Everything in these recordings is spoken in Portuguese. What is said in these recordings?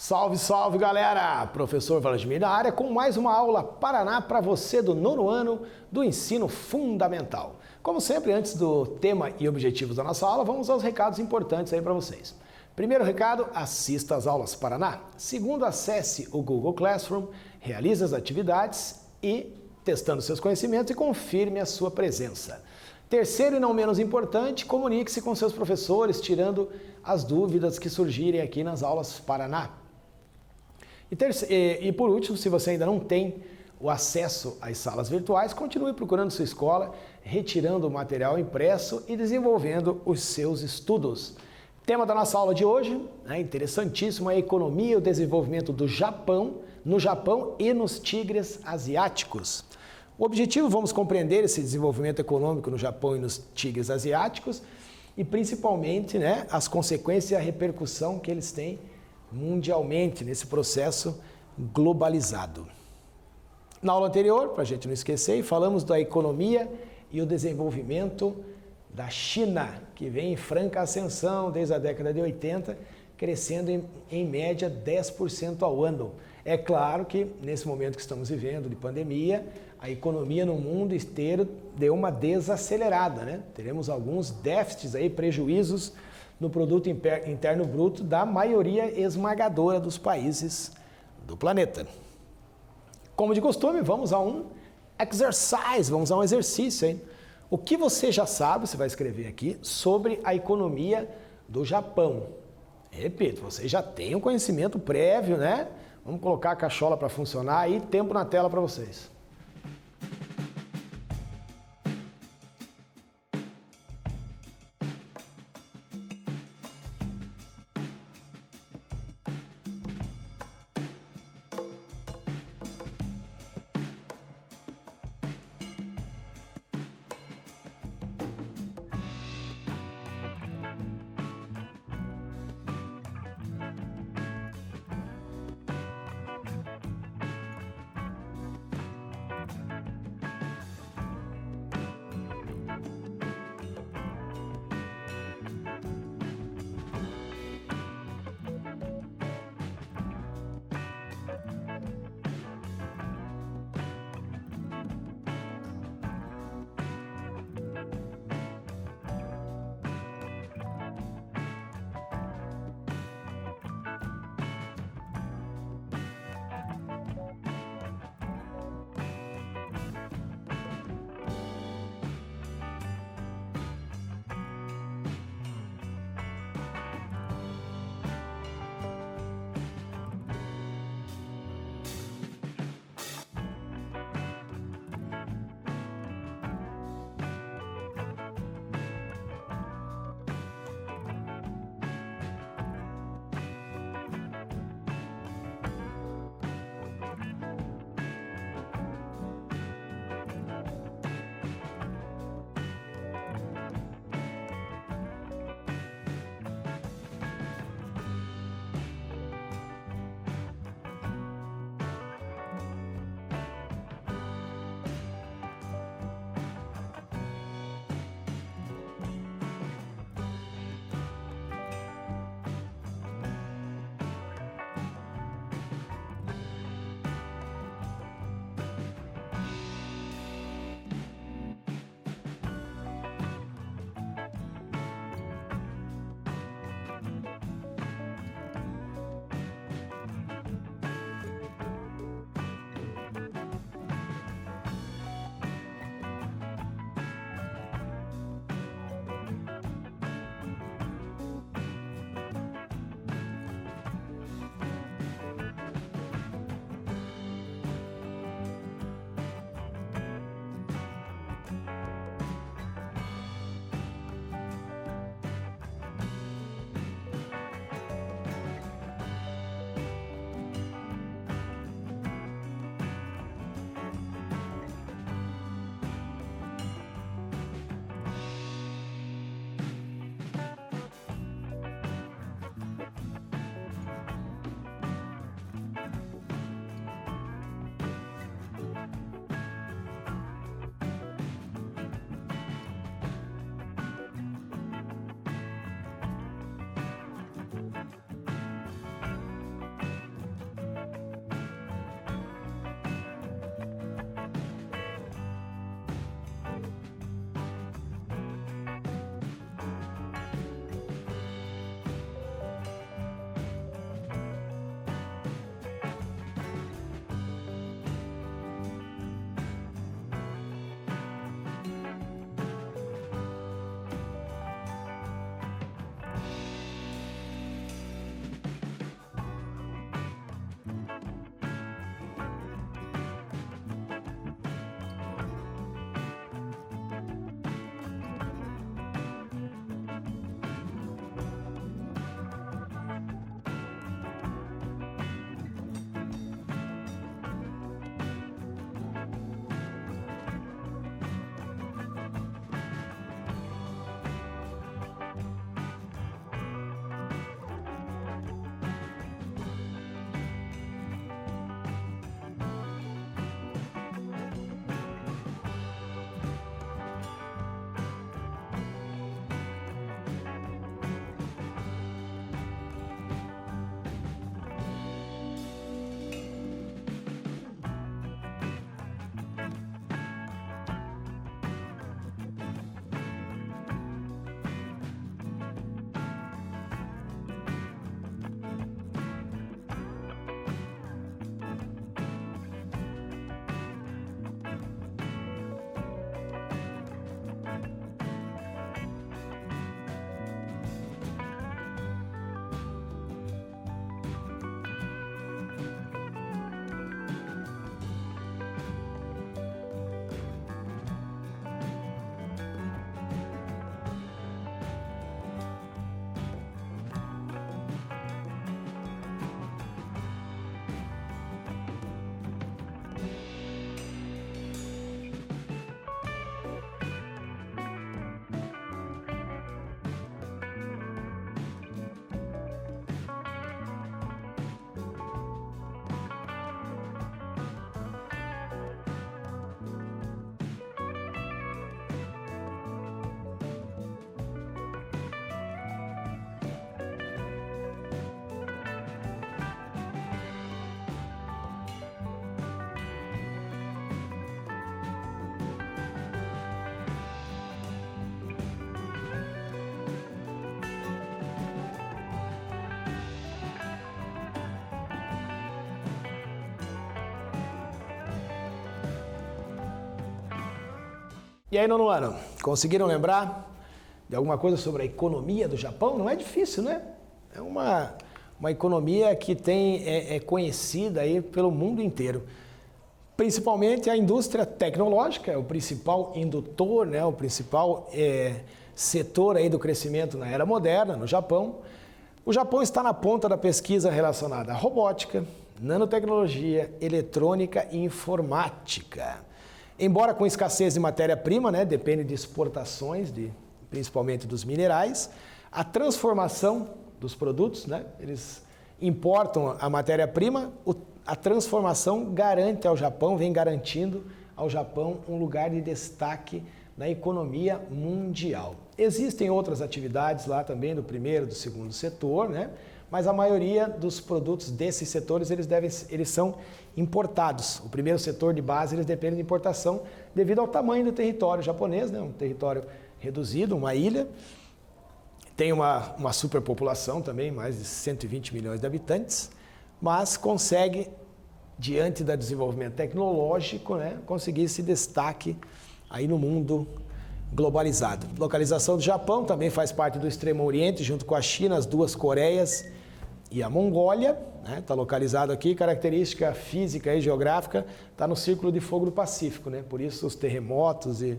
Salve, salve galera! Professor Vladimir na área com mais uma aula Paraná para você do nono ano do ensino fundamental. Como sempre, antes do tema e objetivos da nossa aula, vamos aos recados importantes aí para vocês. Primeiro recado, assista às aulas Paraná. Segundo, acesse o Google Classroom, realize as atividades e, testando seus conhecimentos, e confirme a sua presença. Terceiro e não menos importante, comunique-se com seus professores, tirando as dúvidas que surgirem aqui nas aulas Paraná. E por último, se você ainda não tem o acesso às salas virtuais, continue procurando sua escola, retirando o material impresso e desenvolvendo os seus estudos. Tema da nossa aula de hoje, interessantíssimo, é a economia e o desenvolvimento do Japão, no Japão e nos tigres asiáticos. O objetivo, vamos compreender esse desenvolvimento econômico no Japão e nos tigres asiáticos e principalmente as consequências e a repercussão que eles têm mundialmente nesse processo globalizado. Na aula anterior, para a gente não esquecer, falamos da economia e o desenvolvimento da China, que vem em franca ascensão desde a década de 80, crescendo em média 10% ao ano. É claro que nesse momento que estamos vivendo de pandemia, a economia no mundo inteiro deu uma desacelerada, Teremos alguns déficits aí, prejuízos no produto interno bruto da maioria esmagadora dos países do planeta. Como de costume, vamos a um exercise, vamos a um exercício, hein? O que você já sabe, você vai escrever aqui, sobre a economia do Japão. Repito, você já tem um conhecimento prévio, Vamos colocar a cachola para funcionar aí, tempo na tela para vocês. E aí, nono ano, conseguiram lembrar de alguma coisa sobre a economia do Japão? Não é difícil, né? É uma economia que é conhecida aí pelo mundo inteiro. Principalmente a indústria tecnológica, é o principal indutor, né? O principal setor aí do crescimento na era moderna, no Japão. O Japão está na ponta da pesquisa relacionada à robótica, nanotecnologia, eletrônica e informática. Embora com escassez de matéria-prima, né, depende de exportações, principalmente dos minerais, a transformação dos produtos, né, eles importam a matéria-prima, a transformação garante ao Japão, vem garantindo ao Japão um lugar de destaque na economia mundial. Existem outras atividades lá também do primeiro, do segundo setor, né? Mas a maioria dos produtos desses setores eles são importados. O primeiro setor de base eles dependem de importação devido ao tamanho do território japonês, né? Um território reduzido, uma ilha. Tem uma superpopulação também, mais de 120 milhões de habitantes, mas consegue, diante do desenvolvimento tecnológico, né, conseguir esse destaque aí no mundo globalizado. Localização do Japão também faz parte do Extremo Oriente, junto com a China, as duas Coreias e a Mongólia, né? Está localizado aqui, característica física e geográfica, está no Círculo de Fogo do Pacífico, né? Por isso os terremotos e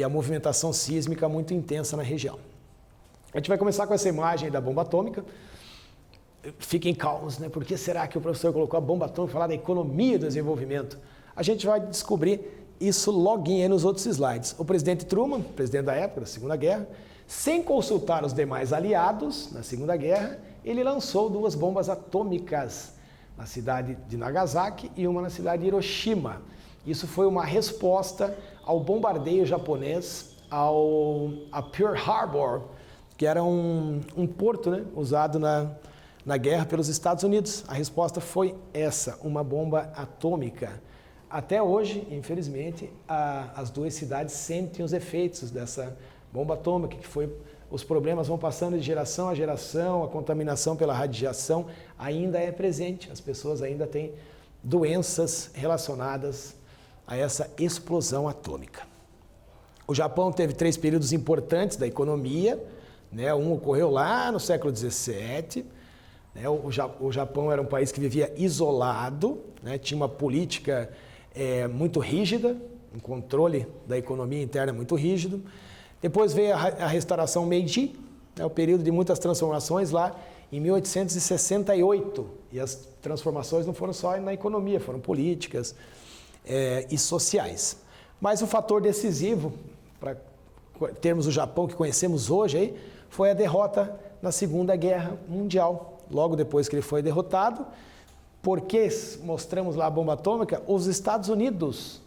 a movimentação sísmica muito intensa na região. A gente vai começar com essa imagem da bomba atômica. Fiquem calmos, né? Por que será que o professor colocou a bomba atômica para falar da economia do desenvolvimento? A gente vai descobrir isso loguinho aí nos outros slides. O presidente Truman, presidente da época, da Segunda Guerra, sem consultar os demais aliados na Segunda Guerra, ele lançou 2 bombas atômicas na cidade de Nagasaki e uma na cidade de Hiroshima. Isso foi uma resposta ao bombardeio japonês a Pearl Harbor, que era um porto, né, usado na guerra pelos Estados Unidos. A resposta foi essa, uma bomba atômica. Até hoje, infelizmente, as 2 cidades sentem os efeitos dessa bomba atômica, que os problemas vão passando de geração a geração, a contaminação pela radiação ainda é presente, as pessoas ainda têm doenças relacionadas a essa explosão atômica. O Japão teve 3 períodos importantes da economia, né? Um ocorreu lá no século XVII, né? O Japão era um país que vivia isolado, né? Tinha uma política muito rígida, um controle da economia interna muito rígido. Depois veio a restauração Meiji, né, o período de muitas transformações lá em 1868. E as transformações não foram só na economia, foram políticas e sociais. Mas o fator decisivo para termos o Japão que conhecemos hoje aí, foi a derrota na Segunda Guerra Mundial. Logo depois que ele foi derrotado, porque mostramos lá a bomba atômica, os Estados Unidos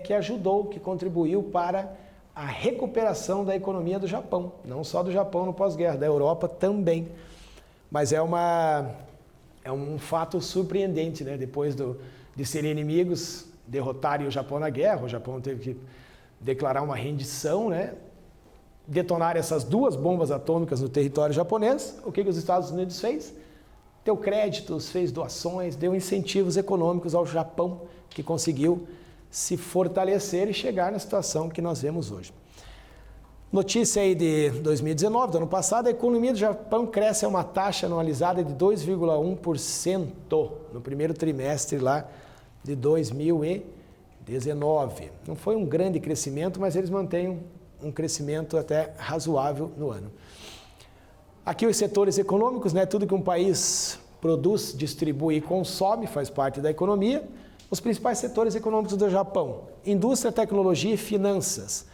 que ajudou, que contribuiu para a recuperação da economia do Japão. Não só do Japão no pós-guerra, da Europa também. Mas é um fato surpreendente, né? Depois de serem inimigos, derrotarem o Japão na guerra, o Japão teve que declarar uma rendição, né? Detonar essas 2 bombas atômicas no território japonês. O que os Estados Unidos fez? Deu créditos, fez doações, deu incentivos econômicos ao Japão, que conseguiu se fortalecer e chegar na situação que nós vemos hoje. Notícia aí de 2019, do ano passado, a economia do Japão cresce a uma taxa anualizada de 2,1% no primeiro trimestre lá de 2019. Não foi um grande crescimento, mas eles mantêm um crescimento até razoável no ano. Aqui os setores econômicos, né? Tudo que um país produz, distribui e consome faz parte da economia. Os principais setores econômicos do Japão: indústria, tecnologia e finanças.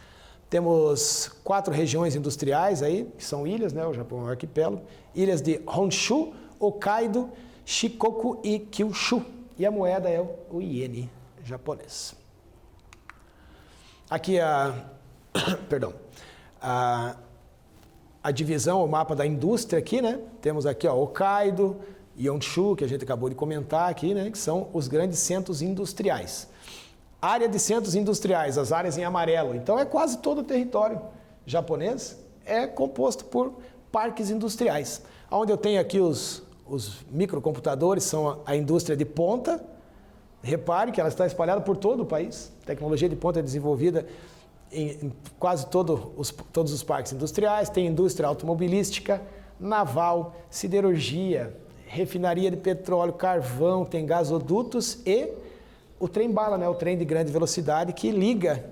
Temos 4 regiões industriais aí, que são ilhas, né? O Japão é um arquipélago. Ilhas de Honshu, Hokkaido, Shikoku e Kyushu. E a moeda é o iene japonês. Aqui a divisão, o mapa da indústria aqui, né? Temos aqui, ó, Hokkaido e Honshu, que a gente acabou de comentar aqui, né? Que são os grandes centros industriais. Área de centros industriais, as áreas em amarelo. Então é quase todo o território japonês é composto por parques industriais. Onde eu tenho aqui os microcomputadores, são a indústria de ponta. Repare que ela está espalhada por todo o país. A tecnologia de ponta é desenvolvida em quase todos os parques industriais, tem indústria automobilística, naval, siderurgia, refinaria de petróleo, carvão, tem gasodutos e o trem-bala, né? O trem de grande velocidade que liga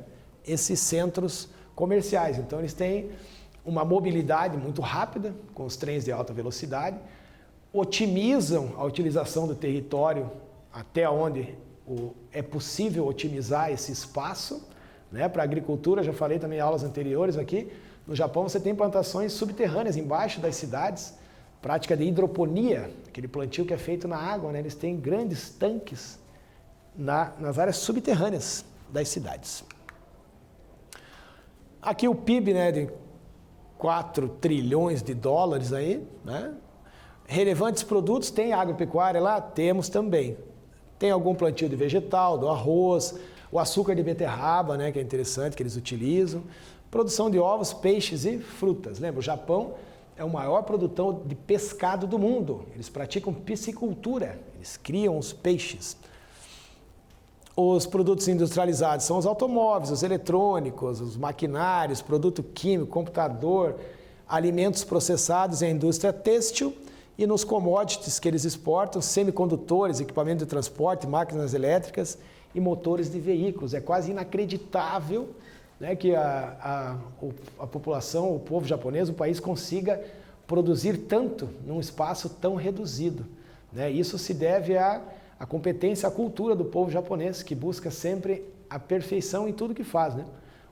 esses centros comerciais. Então eles têm uma mobilidade muito rápida com os trens de alta velocidade, otimizam a utilização do território até onde é possível otimizar esse espaço, né? Para a agricultura, já falei também em aulas anteriores aqui, no Japão você tem plantações subterrâneas embaixo das cidades, prática de hidroponia, aquele plantio que é feito na água, né? Eles têm grandes tanques nas áreas subterrâneas das cidades. Aqui o PIB, né, de 4 trilhões de dólares aí, né? Relevantes produtos, tem agropecuária lá? Temos também. Tem algum plantio de vegetal, do arroz, o açúcar de beterraba, né, que é interessante, que eles utilizam. Produção de ovos, peixes e frutas. Lembra, o Japão é o maior produtor de pescado do mundo. Eles praticam piscicultura, eles criam os peixes. Os produtos industrializados são os automóveis, os eletrônicos, os maquinários, produto químico, computador, alimentos processados e a indústria têxtil. E nos commodities que eles exportam, semicondutores, equipamento de transporte, máquinas elétricas e motores de veículos. É quase inacreditável, né, que a população, o povo japonês, o país consiga produzir tanto num espaço tão reduzido, né? Isso se deve à competência, à cultura do povo japonês, que busca sempre a perfeição em tudo que faz, né?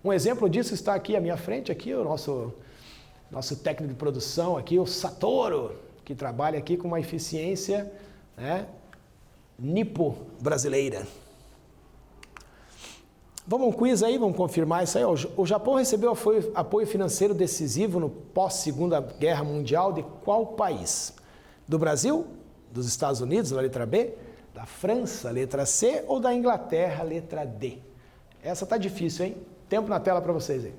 Um exemplo disso está aqui à minha frente, aqui o nosso técnico de produção, aqui o Satoru, que trabalha aqui com uma eficiência, né, nipo-brasileira. Vamos a um quiz aí, vamos confirmar isso aí. O Japão recebeu apoio financeiro decisivo no pós-Segunda Guerra Mundial de qual país? Do Brasil? Dos Estados Unidos, na letra B? Da França, letra C? Ou da Inglaterra, letra D? Essa tá difícil, hein? Tempo na tela para vocês aí.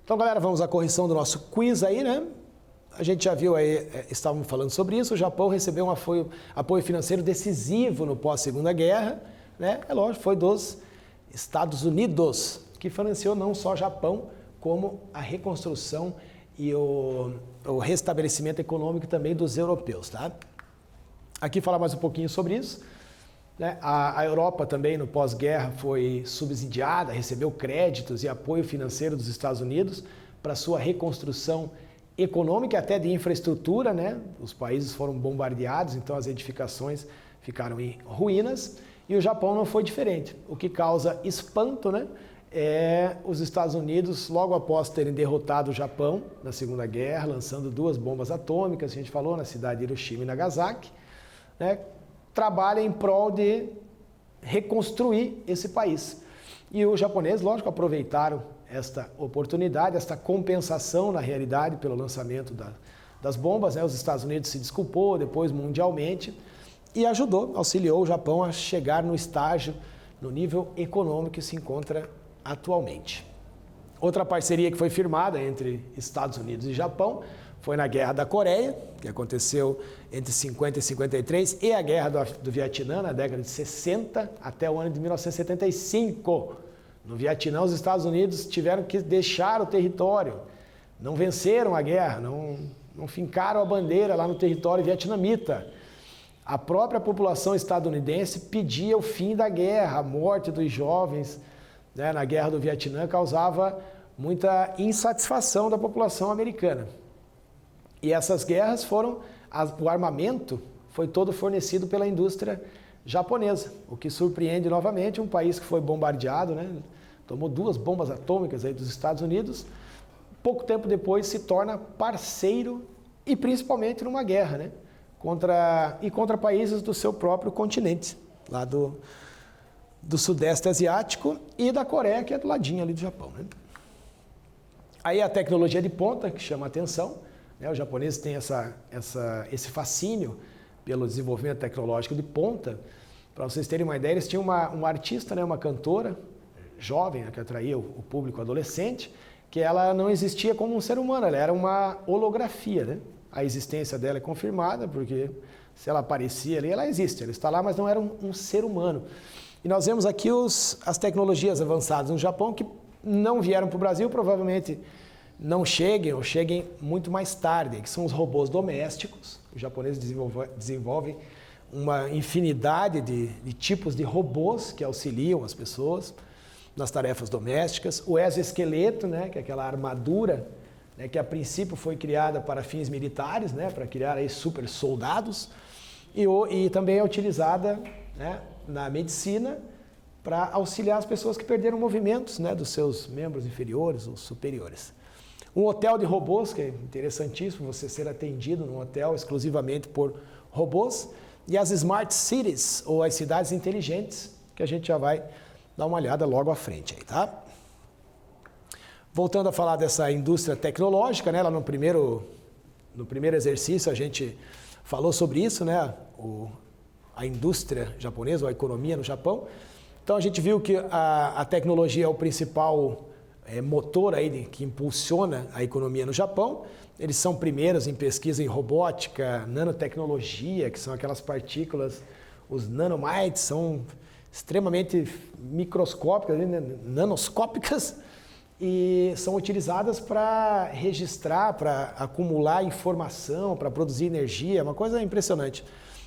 Então, galera, vamos à correção do nosso quiz aí, né? A gente já viu aí, estávamos falando sobre isso, o Japão recebeu um apoio financeiro decisivo no pós-Segunda Guerra, né? É lógico, foi dos Estados Unidos, que financiou não só o Japão, como a reconstrução e o restabelecimento econômico também dos europeus, tá? Aqui falar mais um pouquinho sobre isso. Né? A Europa também, no pós-guerra, foi subsidiada, recebeu créditos e apoio financeiro dos Estados Unidos para sua reconstrução econômica e até de infraestrutura, né? Os países foram bombardeados, então as edificações ficaram em ruínas. E o Japão não foi diferente. O que causa espanto, né, é os Estados Unidos, logo após terem derrotado o Japão na Segunda Guerra, lançando 2 bombas atômicas, a gente falou, na cidade de Hiroshima e Nagasaki, né, trabalha em prol de reconstruir esse país. E os japoneses, lógico, aproveitaram esta oportunidade, esta compensação, na realidade, pelo lançamento das bombas, né? Os Estados Unidos se desculpou depois mundialmente e auxiliou o Japão a chegar no estágio, no nível econômico que se encontra atualmente. Outra parceria que foi firmada entre Estados Unidos e Japão foi na Guerra da Coreia, que aconteceu entre 50 e 53, e a Guerra do Vietnã, na década de 60 até o ano de 1975. No Vietnã, os Estados Unidos tiveram que deixar o território, não venceram a guerra, não fincaram a bandeira lá no território vietnamita. A própria população estadunidense pedia o fim da guerra, a morte dos jovens, né, na Guerra do Vietnã causava muita insatisfação da população americana. E essas guerras o armamento foi todo fornecido pela indústria japonesa, o que surpreende novamente um país que foi bombardeado, né, tomou 2 bombas atômicas aí dos Estados Unidos, pouco tempo depois se torna parceiro e principalmente numa guerra, né, contra países do seu próprio continente, lá do Sudeste Asiático e da Coreia, que é do ladinho ali do Japão, né. Aí a tecnologia de ponta, que chama a atenção, né, os japoneses têm esse fascínio pelo desenvolvimento tecnológico de ponta. Para vocês terem uma ideia, eles tinham uma artista, né, uma cantora jovem, né, que atraía o público adolescente, que ela não existia como um ser humano, ela era uma holografia, né? A existência dela é confirmada, porque se ela aparecia ali, ela existe, ela está lá, mas não era um ser humano. E nós vemos aqui as tecnologias avançadas no Japão que não vieram para o Brasil, provavelmente não cheguem ou cheguem muito mais tarde, que são os robôs domésticos. Os japoneses desenvolvem uma infinidade de tipos de robôs que auxiliam as pessoas nas tarefas domésticas. O exoesqueleto, né, que é aquela armadura, né, que a princípio foi criada para fins militares, né, para criar aí super soldados, e também é utilizada, né, na medicina para auxiliar as pessoas que perderam movimentos, né, dos seus membros inferiores ou superiores. Um hotel de robôs, que é interessantíssimo você ser atendido num hotel exclusivamente por robôs, e as Smart Cities, ou as cidades inteligentes, que a gente já vai dar uma olhada logo à frente aí, tá? Voltando a falar dessa indústria tecnológica, né, lá no primeiro exercício a gente falou sobre isso, né, a indústria japonesa, ou a economia no Japão. Então a gente viu que a tecnologia é o principal motor aí que impulsiona a economia no Japão. Eles são primeiros em pesquisa em robótica, nanotecnologia, que são aquelas partículas, os nanomites, são extremamente microscópicas, né, nanoscópicas, e são utilizadas para registrar, para acumular informação, para produzir energia, uma coisa impressionante.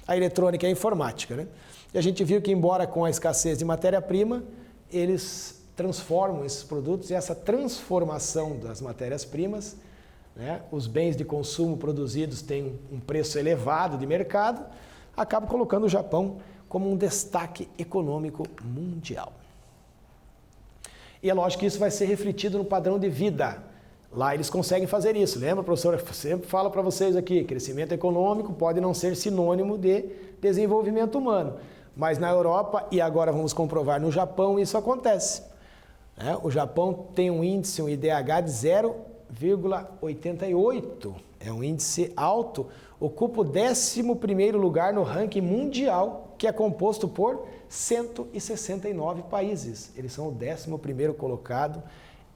A eletrônica e a informática, né? E a gente viu que, embora com a escassez de matéria-prima, eles transformam esses produtos, e essa transformação das matérias-primas, né, os bens de consumo produzidos têm um preço elevado de mercado, acaba colocando o Japão como um destaque econômico mundial. E é lógico que isso vai ser refletido no padrão de vida. Lá eles conseguem fazer isso. Lembra, professor? Eu sempre falo para vocês aqui, crescimento econômico pode não ser sinônimo de desenvolvimento humano. Mas na Europa, e agora vamos comprovar no Japão, isso acontece. O Japão tem um índice, um IDH de 0,88. É um índice alto. Ocupa o 11º lugar no ranking mundial, que é composto por 169 países. Eles são o 11º colocado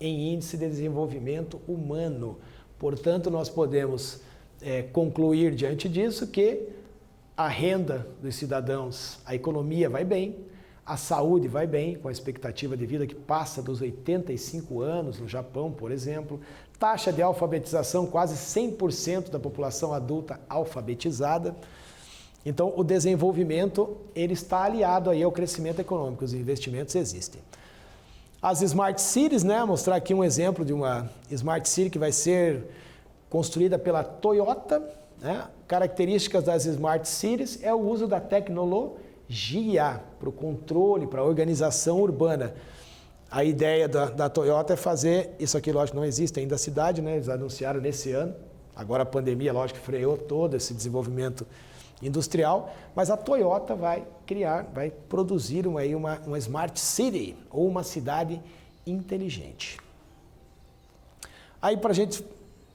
em índice de desenvolvimento humano. Portanto, nós podemos concluir diante disso que a renda dos cidadãos, a economia vai bem, a saúde vai bem, com a expectativa de vida que passa dos 85 anos no Japão, por exemplo, taxa de alfabetização, quase 100% da população adulta alfabetizada. Então, o desenvolvimento ele está aliado aí ao crescimento econômico, os investimentos existem. As Smart Cities, né, mostrar aqui um exemplo de uma Smart City que vai ser construída pela Toyota, né? Características das Smart Cities é o uso da tecnologia GIA, para o controle, para a organização urbana. A ideia da Toyota é fazer, isso aqui lógico não existe ainda a cidade, né? Eles anunciaram nesse ano, agora a pandemia lógico freou todo esse desenvolvimento industrial, mas a Toyota vai produzir uma Smart City, ou uma cidade inteligente. Aí para a gente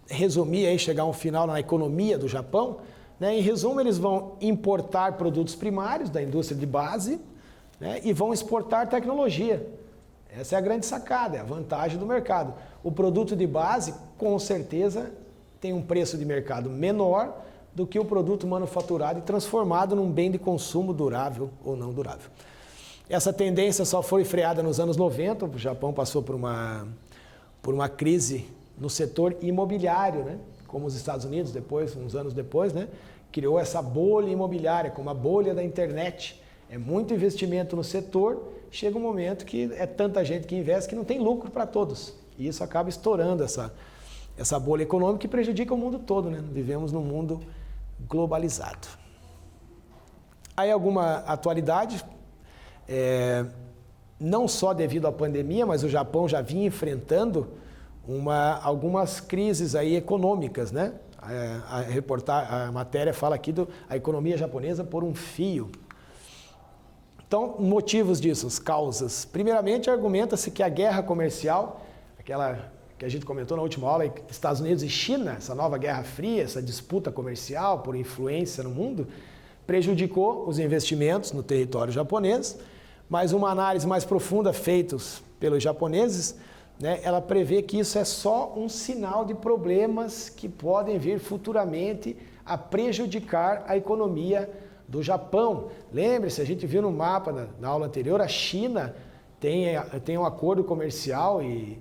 resumir, aí, chegar a um final na economia do Japão, né? Em resumo, eles vão importar produtos primários da indústria de base, né? E vão exportar tecnologia. Essa é a grande sacada, é a vantagem do mercado. O produto de base, com certeza, tem um preço de mercado menor do que o produto manufaturado e transformado num bem de consumo durável ou não durável. Essa tendência só foi freada nos anos 90, o Japão passou por uma crise no setor imobiliário, né? Como os Estados Unidos, uns anos depois, né? Criou essa bolha imobiliária, como a bolha da internet. É muito investimento no setor, chega um momento que é tanta gente que investe que não tem lucro para todos. E isso acaba estourando essa bolha econômica que prejudica o mundo todo, né? Vivemos num mundo globalizado. Aí alguma atualidade, não só devido à pandemia, mas o Japão já vinha enfrentando algumas crises aí econômicas, né? A matéria fala aqui a economia japonesa por um fio. Então, motivos disso, as causas. Primeiramente, argumenta-se que a guerra comercial, aquela que a gente comentou na última aula, Estados Unidos e China, essa nova Guerra Fria, essa disputa comercial por influência no mundo, prejudicou os investimentos no território japonês, mas uma análise mais profunda feita pelos japoneses, né, ela prevê que isso é só um sinal de problemas que podem vir futuramente a prejudicar a economia do Japão. Lembre-se, a gente viu no mapa na aula anterior, a China tem um acordo comercial e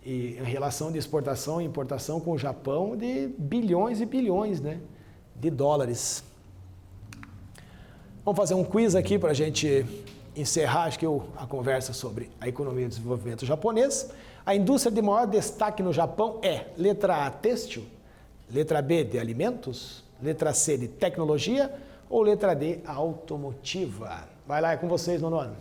em relação de exportação e importação com o Japão de bilhões e bilhões, né, de dólares. Vamos fazer um quiz aqui para a gente encerrar a conversa sobre a economia e o desenvolvimento japonês. A indústria de maior destaque no Japão é letra A, têxtil, letra B, de alimentos, letra C, de tecnologia ou letra D, automotiva. Vai lá, é com vocês, nono ano.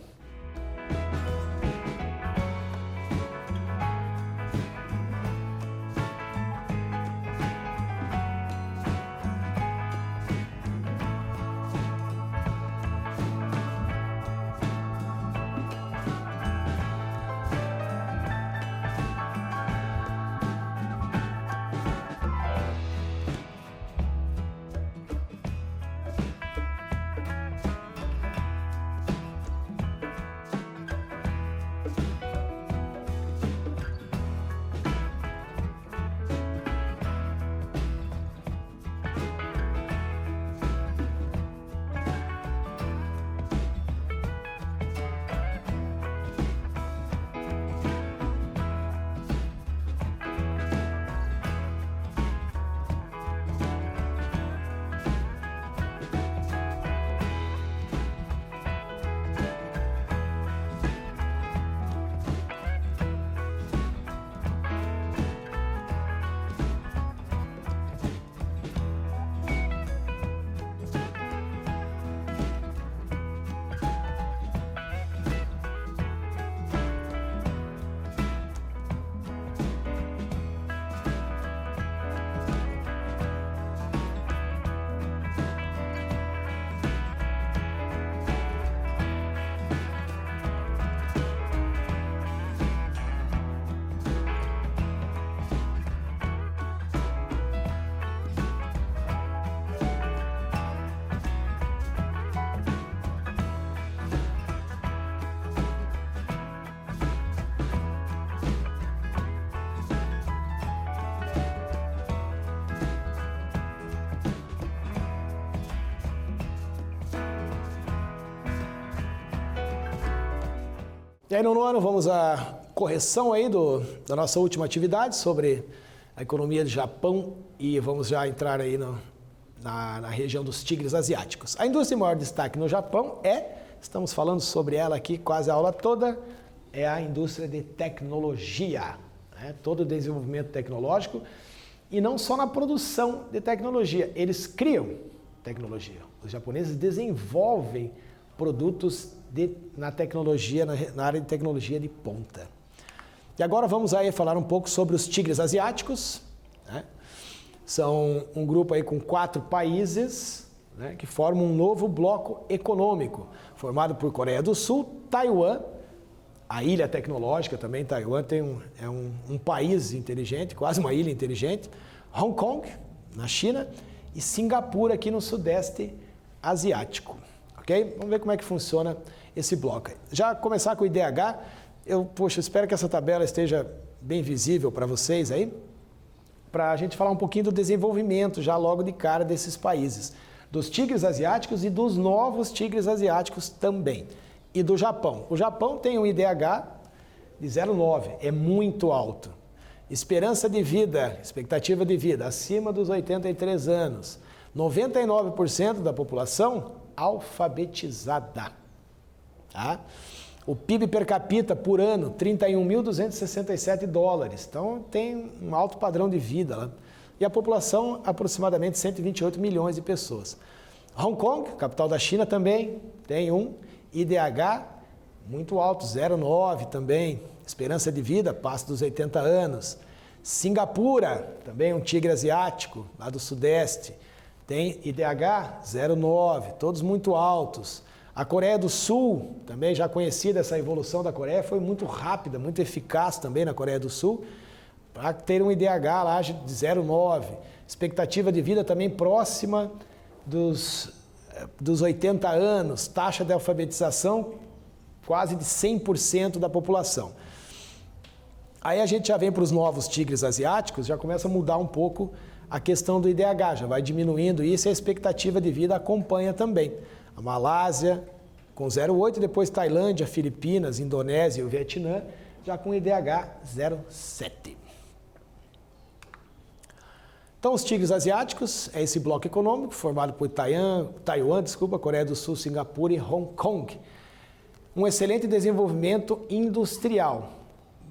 E aí, nono ano, vamos à correção aí da nossa última atividade sobre a economia do Japão e vamos já entrar aí na região dos tigres asiáticos. A indústria de maior destaque no Japão estamos falando sobre ela aqui quase a aula toda, é a indústria de tecnologia, né? Todo o desenvolvimento tecnológico e não só na produção de tecnologia, eles criam tecnologia. Os japoneses desenvolvem produtos na tecnologia, na área de tecnologia de ponta. E agora vamos aí falar um pouco sobre os tigres asiáticos, né? São um grupo aí com 4 países, né, que formam um novo bloco econômico, formado por Coreia do Sul, Taiwan, a ilha tecnológica também, Taiwan é um país inteligente, quase uma ilha inteligente, Hong Kong, na China, e Singapura, aqui no Sudeste Asiático. Ok? Vamos ver como é que funciona esse bloco. Já começar com o IDH, eu espero que essa tabela esteja bem visível para vocês aí, para a gente falar um pouquinho do desenvolvimento já logo de cara desses países, dos tigres asiáticos e dos novos tigres asiáticos também, e do Japão. O Japão tem um IDH de 0,9, é muito alto. Esperança de vida, expectativa de vida acima dos 83 anos, 99% da população alfabetizada. Tá? O PIB per capita por ano, 31.267 dólares. Então, tem um alto padrão de vida lá. E a população, aproximadamente 128 milhões de pessoas. Hong Kong, capital da China, também tem um IDH muito alto, 0,9 também. Esperança de vida, passa dos 80 anos. Singapura, também um tigre asiático, lá do Sudeste, tem IDH 0,9, todos muito altos. A Coreia do Sul, também já conhecida essa evolução da Coreia, foi muito rápida, muito eficaz também na Coreia do Sul, para ter um IDH lá de 0,9. Expectativa de vida também próxima dos 80 anos, taxa de alfabetização quase de 100% da população. Aí a gente já vem para os novos tigres asiáticos, já começa a mudar um pouco a questão do IDH, já vai diminuindo isso e a expectativa de vida acompanha também. A Malásia com 0,8, depois Tailândia, Filipinas, Indonésia e o Vietnã, já com IDH 0,7. Então, os tigres asiáticos é esse bloco econômico formado por Taiwan, Coreia do Sul, Singapura e Hong Kong. Um excelente desenvolvimento industrial,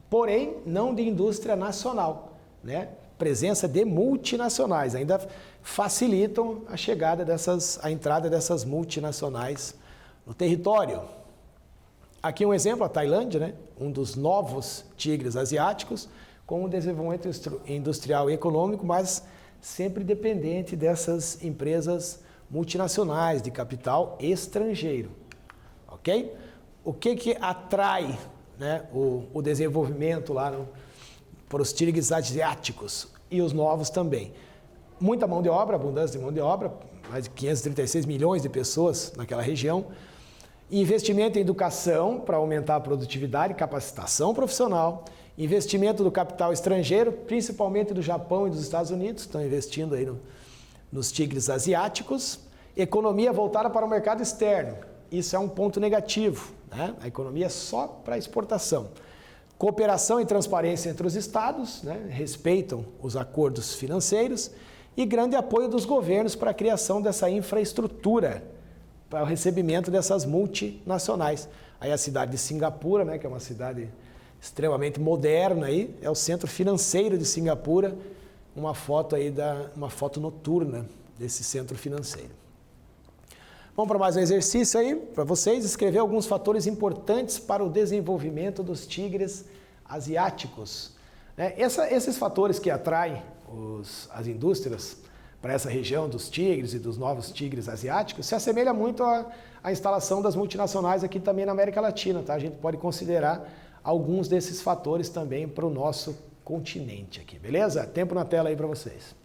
porém não de indústria nacional, né? Presença de multinacionais, ainda facilitam a entrada dessas multinacionais no território. Aqui um exemplo, a Tailândia, né? Um dos novos tigres asiáticos, com um desenvolvimento industrial e econômico, mas sempre dependente dessas empresas multinacionais de capital estrangeiro, ok? O que atrai, né, o desenvolvimento lá para os tigres asiáticos e os novos também? Muita mão de obra, abundância de mão de obra, mais de 536 milhões de pessoas naquela região. Investimento em educação para aumentar a produtividade e capacitação profissional. Investimento do capital estrangeiro, principalmente do Japão e dos Estados Unidos, estão investindo aí nos tigres asiáticos. Economia voltada para o mercado externo, isso é um ponto negativo, né? A economia é só para exportação. Cooperação e transparência entre os estados, né? Respeitam os acordos financeiros e grande apoio dos governos para a criação dessa infraestrutura, para o recebimento dessas multinacionais. Aí a cidade de Singapura, né, que é uma cidade extremamente moderna, aí, é o centro financeiro de Singapura, uma foto noturna desse centro financeiro. Vamos para mais um exercício aí, para vocês, escrever alguns fatores importantes para o desenvolvimento dos tigres asiáticos. Esses fatores que atraem as indústrias para essa região dos tigres e dos novos tigres asiáticos se assemelha muito à instalação das multinacionais aqui também na América Latina, tá? A gente pode considerar alguns desses fatores também para o nosso continente aqui, beleza? Tempo na tela aí para vocês.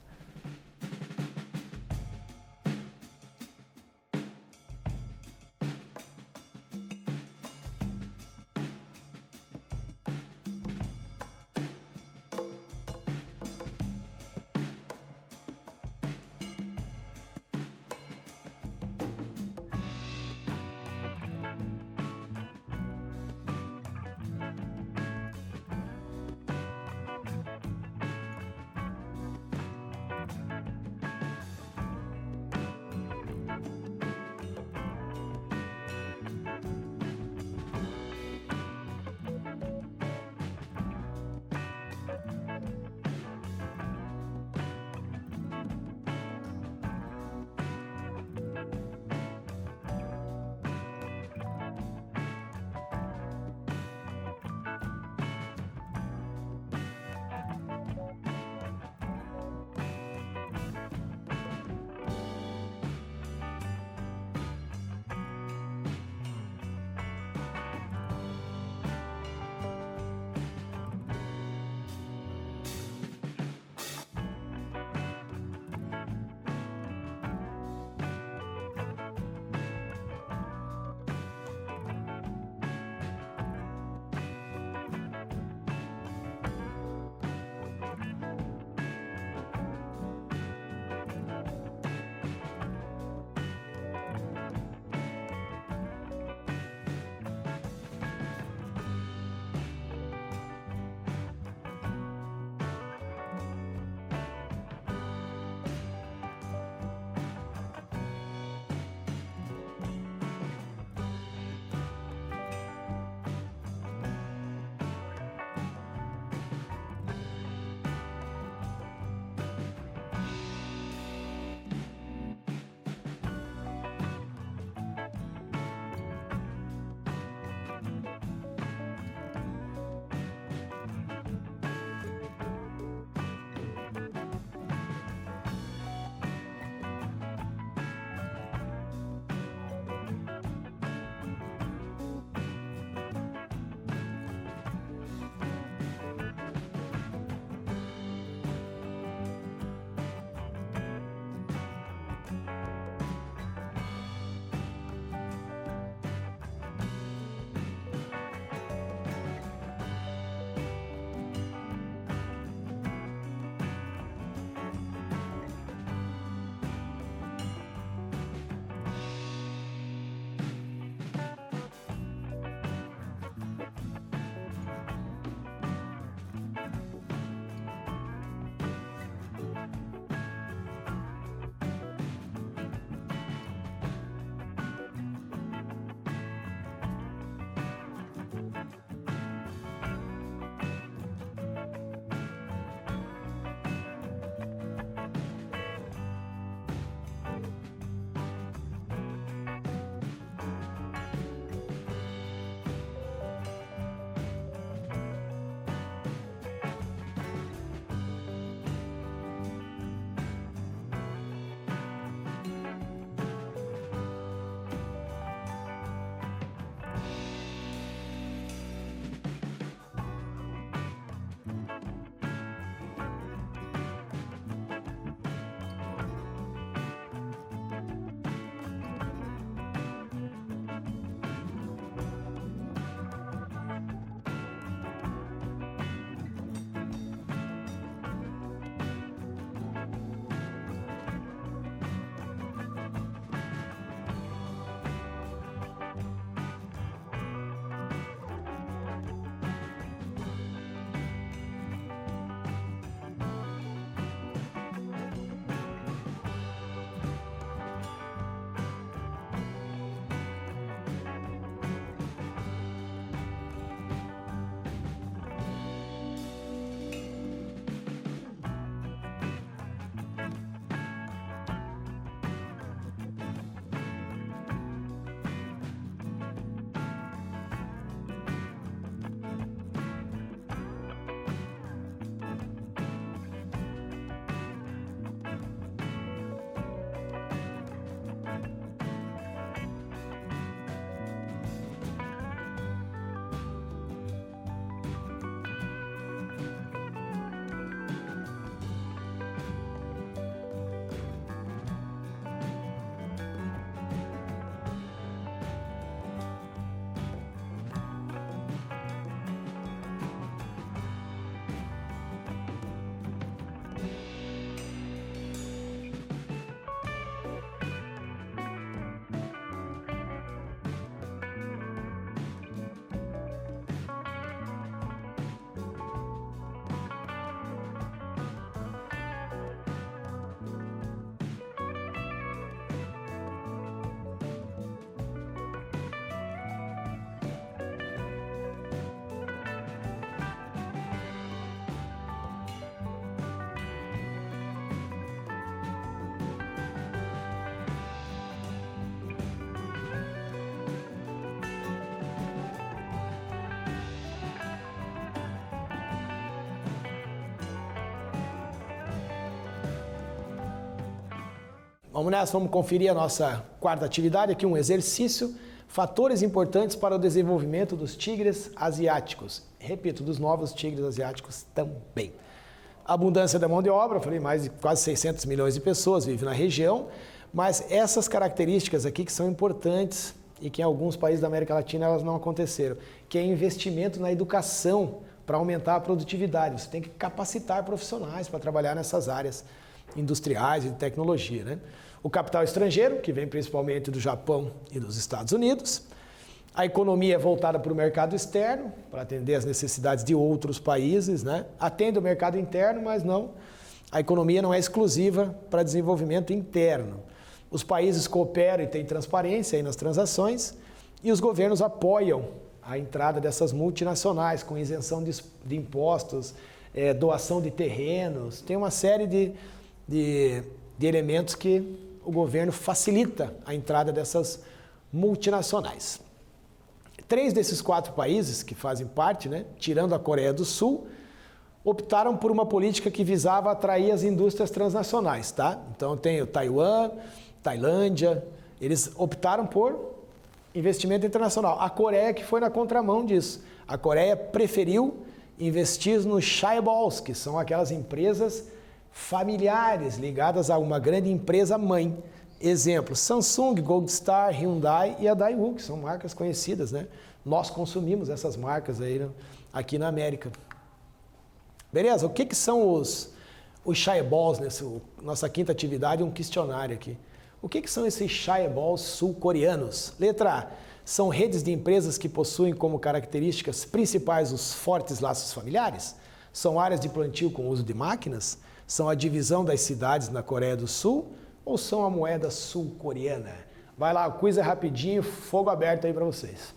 Vamos nessa, vamos conferir a nossa quarta atividade, aqui um exercício, fatores importantes para o desenvolvimento dos tigres asiáticos. Repito, dos novos tigres asiáticos também. Abundância da mão de obra, eu falei, mais de quase 600 milhões de pessoas vivem na região, mas essas características aqui que são importantes e que em alguns países da América Latina elas não aconteceram, que é investimento na educação para aumentar a produtividade. Você tem que capacitar profissionais para trabalhar nessas áreas industriais e de tecnologia, né? O capital estrangeiro, que vem principalmente do Japão e dos Estados Unidos. A economia é voltada para o mercado externo, para atender as necessidades de outros países, né? Atende o mercado interno, mas não. A economia não é exclusiva para desenvolvimento interno. Os países cooperam e têm transparência aí nas transações e os governos apoiam a entrada dessas multinacionais com isenção de impostos, doação de terrenos. Tem uma série de elementos que o governo facilita a entrada dessas multinacionais. 3 desses 4 países que fazem parte, né, tirando a Coreia do Sul, optaram por uma política que visava atrair as indústrias transnacionais, tá? Então tem o Taiwan, Tailândia, eles optaram por investimento internacional. A Coreia que foi na contramão disso. A Coreia preferiu investir nos chaebols, que são aquelas empresas familiares ligadas a uma grande empresa mãe. Exemplo, Samsung, Gold Star, Hyundai e a Daewoo, que são marcas conhecidas, né? Nós consumimos essas marcas aí, né, aqui na América. Beleza? O que são os chaebols, nossa quinta atividade, um questionário aqui. O que são esses chaebols sul-coreanos? Letra A, são redes de empresas que possuem como características principais os fortes laços familiares? São áreas de plantio com uso de máquinas? São a divisão das cidades na Coreia do Sul? Ou são a moeda sul-coreana? Vai lá, o quiz é rapidinho, fogo aberto aí para vocês.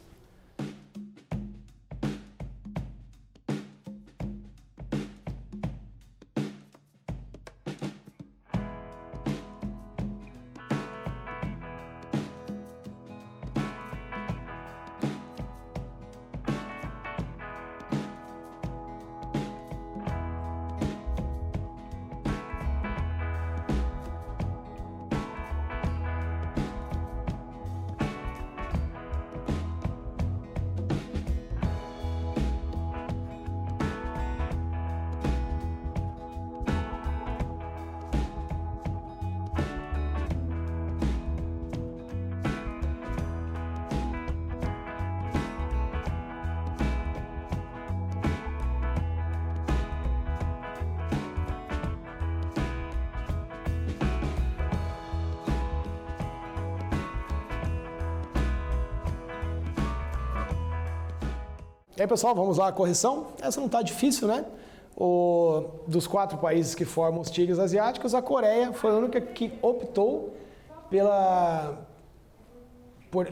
E aí, pessoal, vamos lá a correção. Essa não está difícil, né? Dos 4 países que formam os tigres asiáticos, a Coreia foi a única que optou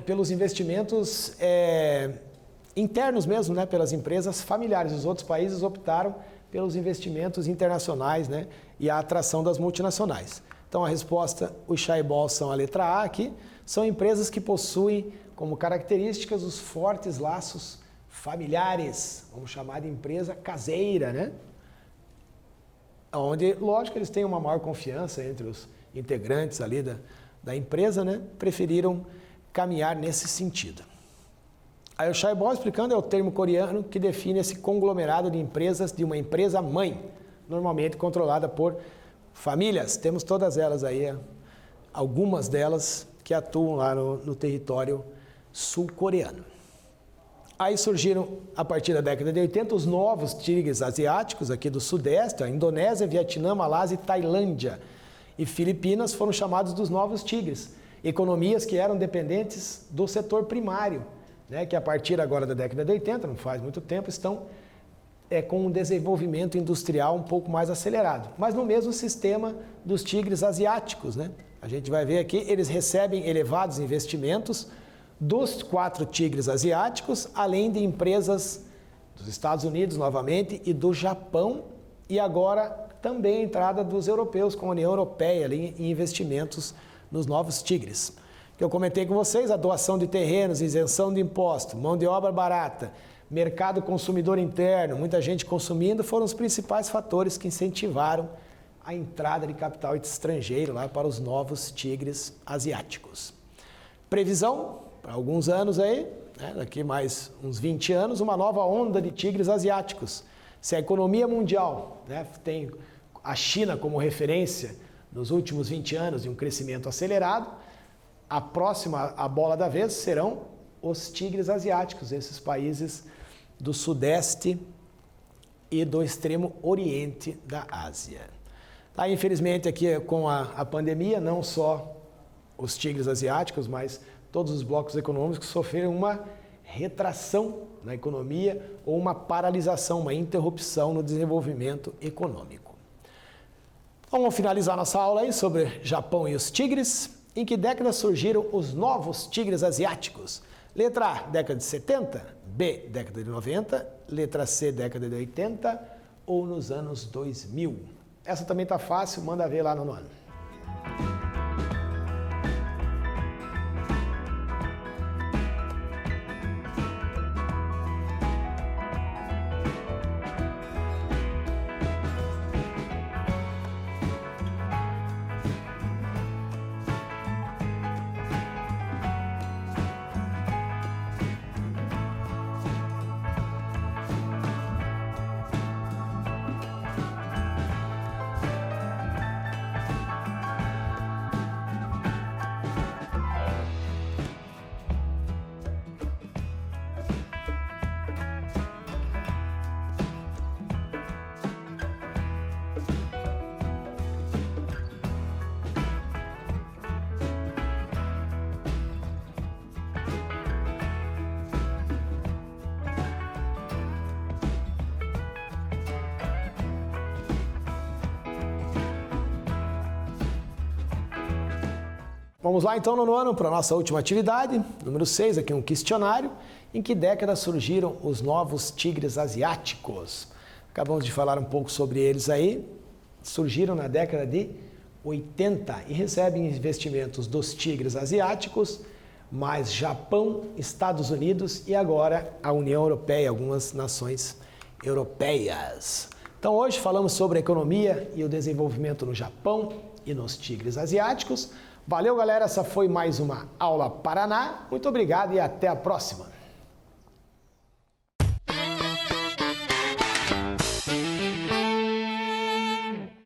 pelos investimentos internos mesmo, né? Pelas empresas familiares. Os outros países optaram pelos investimentos internacionais, né? E a atração das multinacionais. Então, a resposta, os chaebols são a letra A aqui. São empresas que possuem como características os fortes laços familiares, vamos chamar de empresa caseira, né? Onde, lógico, eles têm uma maior confiança entre os integrantes ali da empresa, né? Preferiram caminhar nesse sentido. Aí o chaebol, explicando, é o termo coreano que define esse conglomerado de empresas de uma empresa mãe, normalmente controlada por famílias. Temos todas elas aí, algumas delas que atuam lá no território sul-coreano. Aí surgiram, a partir da década de 80, os novos tigres asiáticos aqui do Sudeste, a Indonésia, Vietnã, Malásia e Tailândia. E Filipinas foram chamados dos novos tigres. Economias que eram dependentes do setor primário, né, que a partir agora da década de 80, não faz muito tempo, estão com um desenvolvimento industrial um pouco mais acelerado. Mas no mesmo sistema dos tigres asiáticos, né? A gente vai ver aqui, eles recebem elevados investimentos dos 4 tigres asiáticos, além de empresas dos Estados Unidos, novamente, e do Japão, e agora também a entrada dos europeus, com a União Europeia, ali, em investimentos nos novos tigres. Que eu comentei com vocês, a doação de terrenos, isenção de imposto, mão de obra barata, mercado consumidor interno, muita gente consumindo, foram os principais fatores que incentivaram a entrada de capital estrangeiro lá para os novos tigres asiáticos. Previsão, para alguns anos aí, né, daqui mais uns 20 anos, uma nova onda de tigres asiáticos. Se a economia mundial, né, tem a China como referência nos últimos 20 anos de um crescimento acelerado, a próxima, a bola da vez, serão os tigres asiáticos, esses países do sudeste e do extremo oriente da Ásia. Tá, infelizmente aqui com a pandemia, não só os tigres asiáticos, mas todos os blocos econômicos sofreram uma retração na economia ou uma paralisação, uma interrupção no desenvolvimento econômico. Vamos finalizar nossa aula aí sobre Japão e os tigres. Em que década surgiram os novos tigres asiáticos? Letra A, década de 70, B, década de 90, letra C, década de 80 ou nos anos 2000? Essa também tá fácil, manda ver lá no ano. Vamos lá então, nono ano, para a nossa última atividade, número 6, aqui um questionário. Em que década surgiram os novos tigres asiáticos? Acabamos de falar um pouco sobre eles aí. Surgiram na década de 80 e recebem investimentos dos tigres asiáticos, mais Japão, Estados Unidos e agora a União Europeia, algumas nações europeias. Então hoje falamos sobre a economia e o desenvolvimento no Japão e nos tigres asiáticos. Valeu, galera, essa foi mais uma Aula Paraná. Muito obrigado e até a próxima.